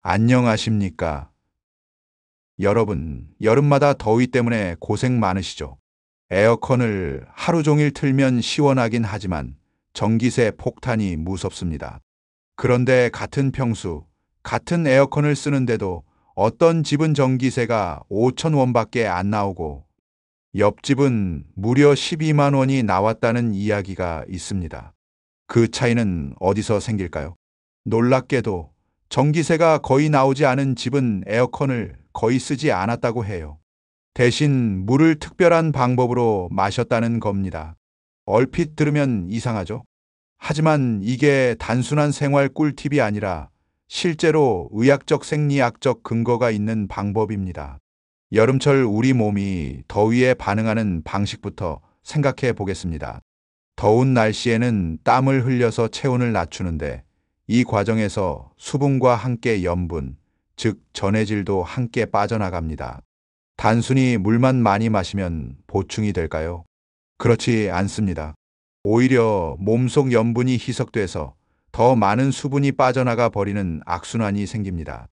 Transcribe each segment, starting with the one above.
안녕하십니까? 여러분, 여름마다 더위 때문에 고생 많으시죠? 에어컨을 하루 종일 틀면 시원하긴 하지만 전기세 폭탄이 무섭습니다. 그런데 같은 평수, 같은 에어컨을 쓰는데도 어떤 집은 전기세가 5천 원밖에 안 나오고 옆집은 무려 12만 원이 나왔다는 이야기가 있습니다. 그 차이는 어디서 생길까요? 놀랍게도 전기세가 거의 나오지 않은 집은 에어컨을 거의 쓰지 않았다고 해요. 대신 물을 특별한 방법으로 마셨다는 겁니다. 얼핏 들으면 이상하죠? 하지만 이게 단순한 생활 꿀팁이 아니라 실제로 의학적 생리학적 근거가 있는 방법입니다. 여름철 우리 몸이 더위에 반응하는 방식부터 생각해 보겠습니다. 더운 날씨에는 땀을 흘려서 체온을 낮추는데 이 과정에서 수분과 함께 염분, 즉 전해질도 함께 빠져나갑니다. 단순히 물만 많이 마시면 보충이 될까요? 그렇지 않습니다. 오히려 몸속 염분이 희석돼서 더 많은 수분이 빠져나가 버리는 악순환이 생깁니다.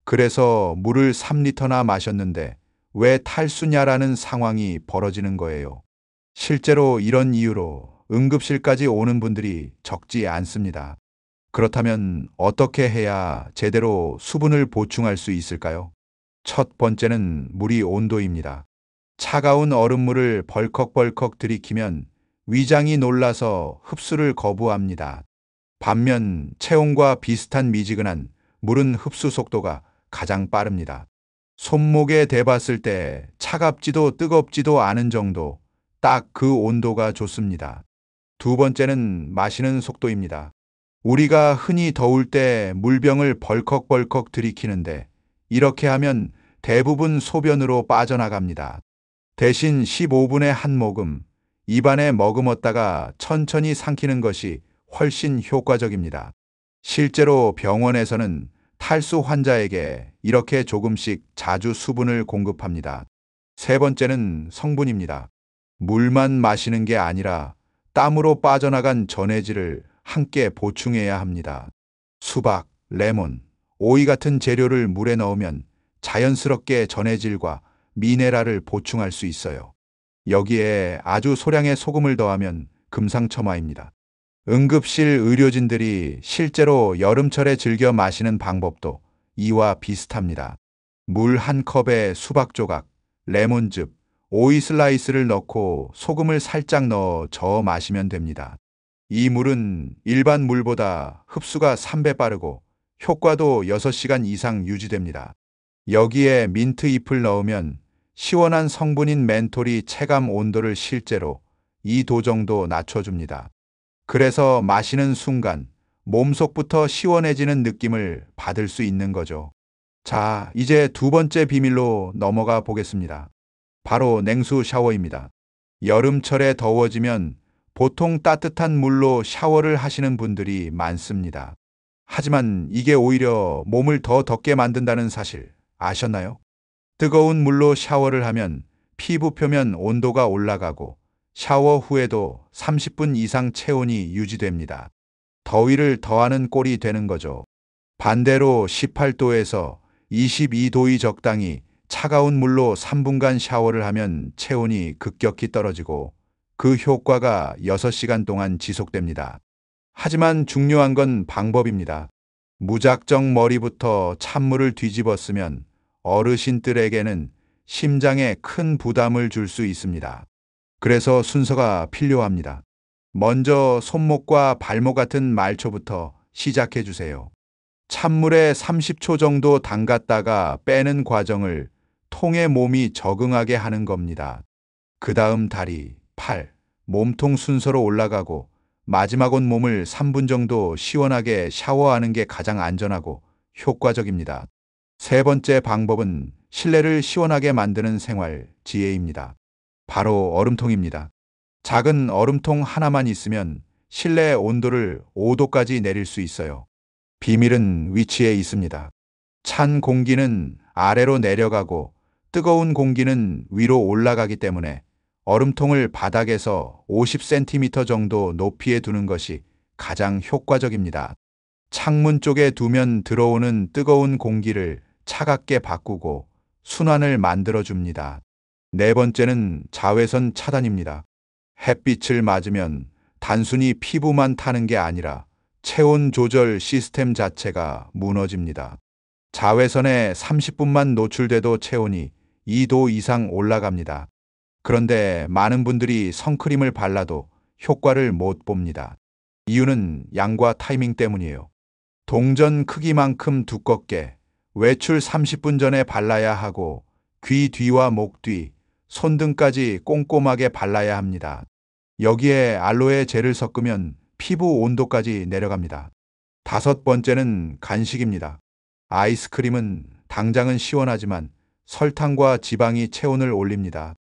그래서 물을 3리터나 마셨는데 왜 탈수냐라는 상황이 벌어지는 거예요. 실제로 이런 이유로 응급실까지 오는 분들이 적지 않습니다. 그렇다면 어떻게 해야 제대로 수분을 보충할 수 있을까요? 첫 번째는 물이 온도입니다. 차가운 얼음물을 벌컥벌컥 들이키면 위장이 놀라서 흡수를 거부합니다. 반면 체온과 비슷한 미지근한 물은 흡수 속도가 가장 빠릅니다. 손목에 대봤을 때 차갑지도 뜨겁지도 않은 정도, 딱 그 온도가 좋습니다. 두 번째는 마시는 속도입니다. 우리가 흔히 더울 때 물병을 벌컥벌컥 들이키는데 이렇게 하면 대부분 소변으로 빠져나갑니다. 대신 15분에 한 모금, 입안에 머금었다가 천천히 삼키는 것이 훨씬 효과적입니다. 실제로 병원에서는 탈수 환자에게 이렇게 조금씩 자주 수분을 공급합니다. 세 번째는 성분입니다. 물만 마시는 게 아니라 땀으로 빠져나간 전해질을 함께 보충해야 합니다. 수박, 레몬, 오이 같은 재료를 물에 넣으면 자연스럽게 전해질과 미네랄을 보충할 수 있어요. 여기에 아주 소량의 소금을 더하면 금상첨화입니다. 응급실 의료진들이 실제로 여름철에 즐겨 마시는 방법도 이와 비슷합니다. 물 한 컵에 수박 조각, 레몬즙, 오이 슬라이스를 넣고 소금을 살짝 넣어 저어 마시면 됩니다. 이 물은 일반 물보다 흡수가 3배 빠르고 효과도 6시간 이상 유지됩니다. 여기에 민트 잎을 넣으면 시원한 성분인 멘톨이 체감 온도를 실제로 2도 정도 낮춰줍니다. 그래서 마시는 순간 몸속부터 시원해지는 느낌을 받을 수 있는 거죠. 자, 이제 두 번째 비밀로 넘어가 보겠습니다. 바로 냉수 샤워입니다. 여름철에 더워지면 보통 따뜻한 물로 샤워를 하시는 분들이 많습니다. 하지만 이게 오히려 몸을 더 덥게 만든다는 사실 아셨나요? 뜨거운 물로 샤워를 하면 피부 표면 온도가 올라가고 샤워 후에도 30분 이상 체온이 유지됩니다. 더위를 더하는 꼴이 되는 거죠. 반대로 18도에서 22도의 적당히 차가운 물로 3분간 샤워를 하면 체온이 급격히 떨어지고 그 효과가 6시간 동안 지속됩니다. 하지만 중요한 건 방법입니다. 무작정 머리부터 찬물을 뒤집어 쓰면 어르신들에게는 심장에 큰 부담을 줄 수 있습니다. 그래서 순서가 필요합니다. 먼저 손목과 발목 같은 말초부터 시작해 주세요. 찬물에 30초 정도 담갔다가 빼는 과정을 통에 몸이 적응하게 하는 겁니다. 그 다음 다리, 팔, 몸통 순서로 올라가고 마지막 온몸을 3분 정도 시원하게 샤워하는 게 가장 안전하고 효과적입니다. 세 번째 방법은 실내를 시원하게 만드는 생활 지혜입니다. 바로 얼음통입니다. 작은 얼음통 하나만 있으면 실내 온도를 5도까지 내릴 수 있어요. 비밀은 위치에 있습니다. 찬 공기는 아래로 내려가고 뜨거운 공기는 위로 올라가기 때문에 얼음통을 바닥에서 50cm 정도 높이에 두는 것이 가장 효과적입니다. 창문 쪽에 두면 들어오는 뜨거운 공기를 차갑게 바꾸고 순환을 만들어 줍니다. 네 번째는 자외선 차단입니다. 햇빛을 맞으면 단순히 피부만 타는 게 아니라 체온 조절 시스템 자체가 무너집니다. 자외선에 30분만 노출돼도 체온이 2도 이상 올라갑니다. 그런데 많은 분들이 선크림을 발라도 효과를 못 봅니다. 이유는 양과 타이밍 때문이에요. 동전 크기만큼 두껍게 외출 30분 전에 발라야 하고 귀 뒤와 목 뒤, 손등까지 꼼꼼하게 발라야 합니다. 여기에 알로에 젤을 섞으면 피부 온도까지 내려갑니다. 다섯 번째는 간식입니다. 아이스크림은 당장은 시원하지만 설탕과 지방이 체온을 올립니다.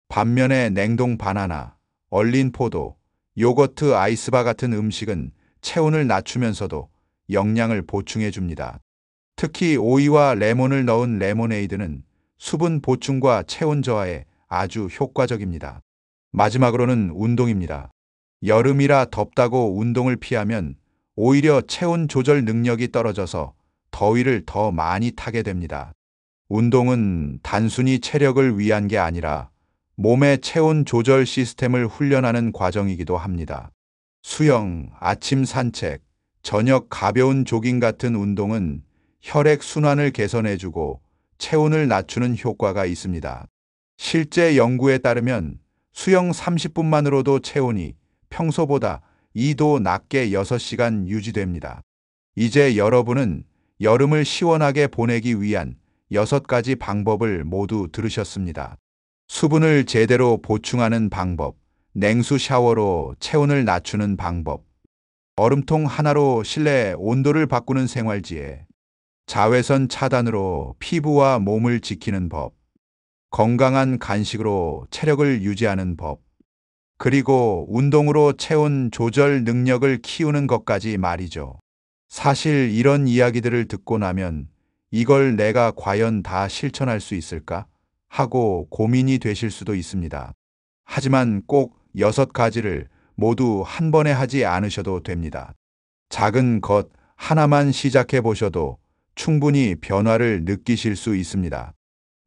반면에 냉동 바나나, 얼린 포도, 요거트 아이스바 같은 음식은 체온을 낮추면서도 영양을 보충해 줍니다. 특히 오이와 레몬을 넣은 레모네이드는 수분 보충과 체온 저하에 아주 효과적입니다. 마지막으로는 운동입니다. 여름이라 덥다고 운동을 피하면 오히려 체온 조절 능력이 떨어져서 더위를 더 많이 타게 됩니다. 운동은 단순히 체력을 위한 게 아니라 몸의 체온 조절 시스템을 훈련하는 과정이기도 합니다. 수영, 아침 산책, 저녁 가벼운 조깅 같은 운동은 혈액 순환을 개선해주고 체온을 낮추는 효과가 있습니다. 실제 연구에 따르면 수영 30분만으로도 체온이 평소보다 2도 낮게 6시간 유지됩니다. 이제 여러분은 여름을 시원하게 보내기 위한 6가지 방법을 모두 들으셨습니다. 수분을 제대로 보충하는 방법, 냉수 샤워로 체온을 낮추는 방법, 얼음통 하나로 실내 온도를 바꾸는 생활지혜, 자외선 차단으로 피부와 몸을 지키는 법, 건강한 간식으로 체력을 유지하는 법, 그리고 운동으로 체온 조절 능력을 키우는 것까지 말이죠. 사실 이런 이야기들을 듣고 나면 이걸 내가 과연 다 실천할 수 있을까? 하고 고민이 되실 수도 있습니다. 하지만 꼭 6가지를 모두 한 번에 하지 않으셔도 됩니다. 작은 것 하나만 시작해 보셔도 충분히 변화를 느끼실 수 있습니다.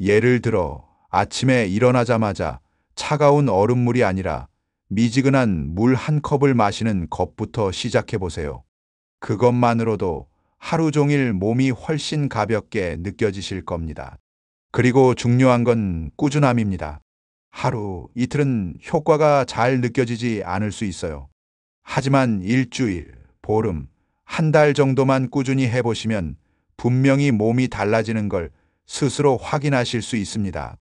예를 들어 아침에 일어나자마자 차가운 얼음물이 아니라 미지근한 물 한 컵을 마시는 것부터 시작해 보세요. 그것만으로도 하루 종일 몸이 훨씬 가볍게 느껴지실 겁니다. 그리고 중요한 건 꾸준함입니다. 하루, 이틀은 효과가 잘 느껴지지 않을 수 있어요. 하지만 일주일, 보름, 한 달 정도만 꾸준히 해보시면 분명히 몸이 달라지는 걸 스스로 확인하실 수 있습니다.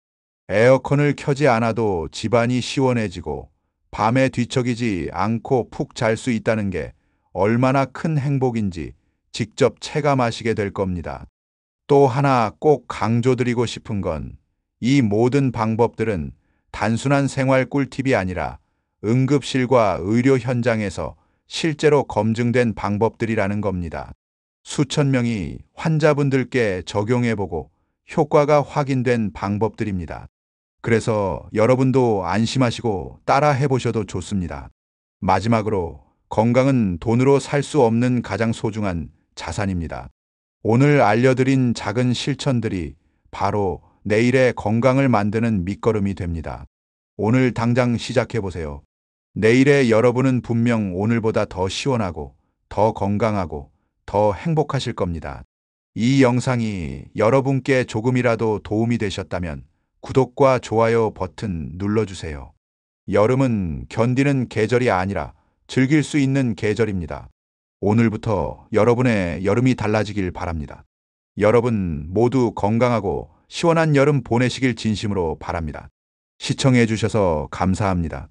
에어컨을 켜지 않아도 집안이 시원해지고 밤에 뒤척이지 않고 푹 잘 수 있다는 게 얼마나 큰 행복인지 직접 체감하시게 될 겁니다. 또 하나 꼭 강조드리고 싶은 건 이 모든 방법들은 단순한 생활 꿀팁이 아니라 응급실과 의료 현장에서 실제로 검증된 방법들이라는 겁니다. 수천 명이 환자분들께 적용해보고 효과가 확인된 방법들입니다. 그래서 여러분도 안심하시고 따라 해보셔도 좋습니다. 마지막으로 건강은 돈으로 살 수 없는 가장 소중한 자산입니다. 오늘 알려드린 작은 실천들이 바로 내일의 건강을 만드는 밑거름이 됩니다. 오늘 당장 시작해보세요. 내일의 여러분은 분명 오늘보다 더 시원하고, 더 건강하고, 더 행복하실 겁니다. 이 영상이 여러분께 조금이라도 도움이 되셨다면 구독과 좋아요 버튼 눌러주세요. 여름은 견디는 계절이 아니라 즐길 수 있는 계절입니다. 오늘부터 여러분의 여름이 달라지길 바랍니다. 여러분 모두 건강하고 시원한 여름 보내시길 진심으로 바랍니다. 시청해 주셔서 감사합니다.